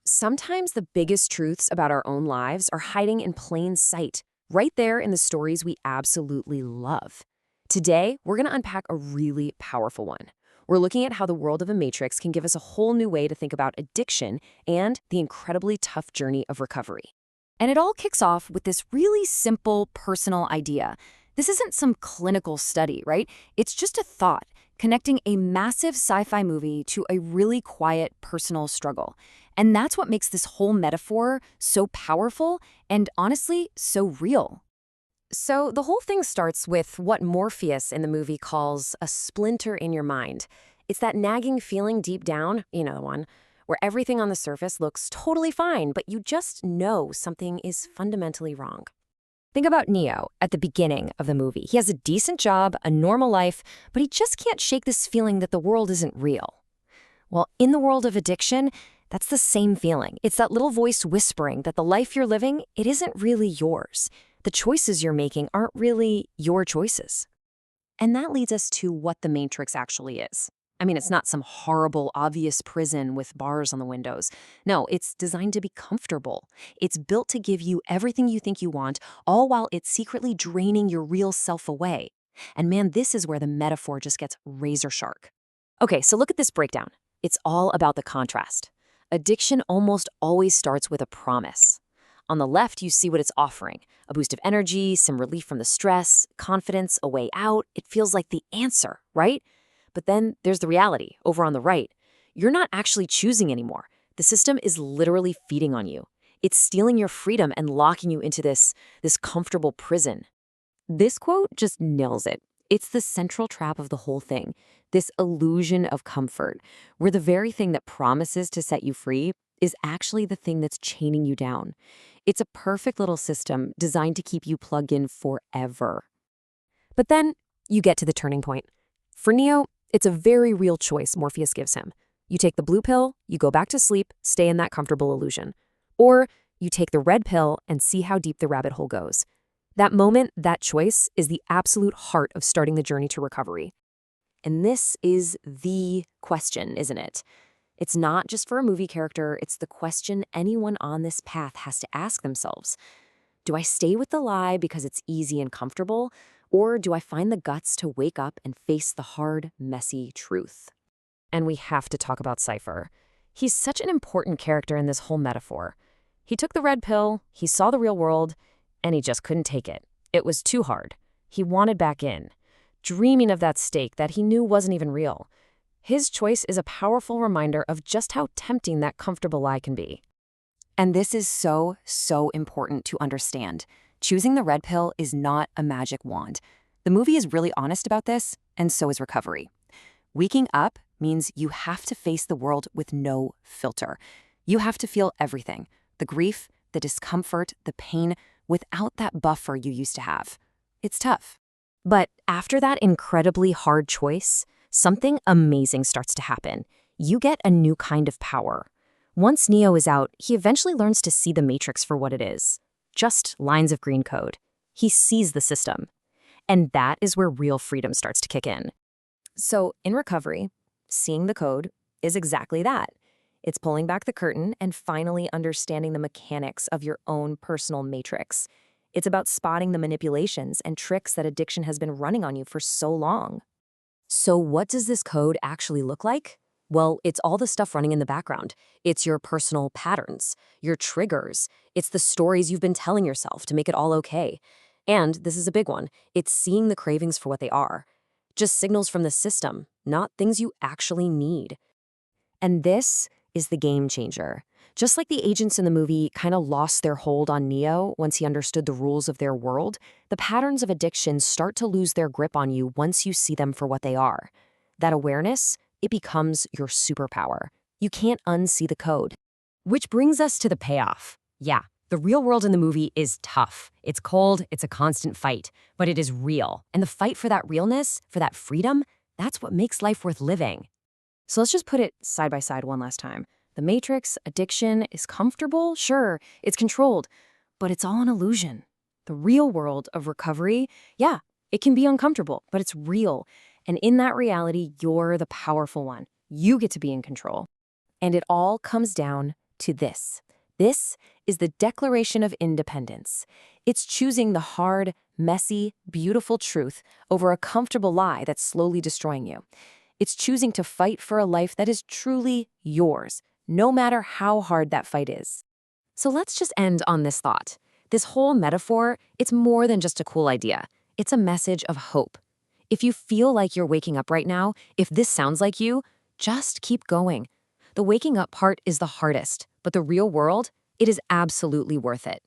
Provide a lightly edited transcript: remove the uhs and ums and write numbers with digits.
Sometimes the biggest truths about our own lives are hiding in plain sight, right there in the stories we absolutely love. Today, we're going to unpack a really powerful one. We're looking at how the world of a matrix can give us a whole new way to think about addiction and the incredibly tough journey of recovery. And it all kicks off with this really simple personal idea. This isn't some clinical study, right? It's just a thought connecting a massive sci-fi movie to a really quiet personal struggle. And that's what makes this whole metaphor so powerful and honestly so real. So, the whole thing starts with what Morpheus in the movie calls a splinter in your mind. It's that nagging feeling deep down, you know the one, where everything on the surface looks totally fine, but you just know something is fundamentally wrong. Think about Neo at the beginning of the movie. He has a decent job, a normal life, but he just can't shake this feeling that the world isn't real. Well, in the world of addiction, that's the same feeling. It's that little voice whispering that the life you're living, it isn't really yours. The choices you're making aren't really your choices. And that leads us to what the Matrix actually is. I mean, it's not some horrible, obvious prison with bars on the windows. No, it's designed to be comfortable. It's built to give you everything you think you want, all while it's secretly draining your real self away. And man, this is where the metaphor just gets razor sharp. Okay, so look at this breakdown. It's all about the contrast. Addiction almost always starts with a promise. On the left, you see what it's offering: a boost of energy, some relief from the stress, confidence, a way out. It feels like the answer, right? But then there's the reality, over on the right. You're not actually choosing anymore. The system is literally feeding on you. It's stealing your freedom and locking you into this comfortable prison. This quote just nails it. It's the central trap of the whole thing, this illusion of comfort, where the very thing that promises to set you free is actually the thing that's chaining you down. It's a perfect little system designed to keep you plugged in forever. But then you get to the turning point. For Neo, it's a very real choice Morpheus gives him. You take the blue pill, you go back to sleep, stay in that comfortable illusion. Or you take the red pill and see how deep the rabbit hole goes. That moment, that choice, is the absolute heart of starting the journey to recovery. And this is the question, isn't it? It's not just for a movie character, it's the question anyone on this path has to ask themselves. Do I stay with the lie because it's easy and comfortable? Or do I find the guts to wake up and face the hard, messy truth? And we have to talk about Cypher. He's such an important character in this whole metaphor. He took the red pill, he saw the real world, and he just couldn't take it. It was too hard. He wanted back in, dreaming of that stake that he knew wasn't even real. His choice is a powerful reminder of just how tempting that comfortable lie can be. And this is so, so important to understand. Choosing the red pill is not a magic wand. The movie is really honest about this, and so is recovery. Waking up means you have to face the world with no filter. You have to feel everything: the grief, the discomfort, the pain, without that buffer you used to have. It's tough. But after that incredibly hard choice, something amazing starts to happen. You get a new kind of power. Once Neo is out, he eventually learns to see the Matrix for what it is. Just lines of green code. He sees the system. And that is where real freedom starts to kick in. So in recovery, seeing the code is exactly that. It's pulling back the curtain and finally understanding the mechanics of your own personal matrix. It's about spotting the manipulations and tricks that addiction has been running on you for so long. So what does this code actually look like? Well, it's all the stuff running in the background. It's your personal patterns, your triggers. It's the stories you've been telling yourself to make it all okay. And this is a big one. It's seeing the cravings for what they are. Just signals from the system, not things you actually need. And this is the game changer. Just like the agents in the movie kind of lost their hold on Neo once he understood the rules of their world, the patterns of addiction start to lose their grip on you once you see them for what they are. That awareness, it becomes your superpower. You can't unsee the code. Which brings us to the payoff. Yeah, the real world in the movie is tough. It's cold, it's a constant fight, but it is real. And the fight for that realness, for that freedom, that's what makes life worth living. So let's just put it side by side one last time. The Matrix, addiction, is comfortable, sure, it's controlled, but it's all an illusion. The real world of recovery, yeah, it can be uncomfortable, but it's real. And in that reality, you're the powerful one. You get to be in control. And it all comes down to this. This is the Declaration of Independence. It's choosing the hard, messy, beautiful truth over a comfortable lie that's slowly destroying you. It's choosing to fight for a life that is truly yours, no matter how hard that fight is. So let's just end on this thought. This whole metaphor, it's more than just a cool idea. It's a message of hope. If you feel like you're waking up right now, if this sounds like you, just keep going. The waking up part is the hardest, but the real world, it is absolutely worth it.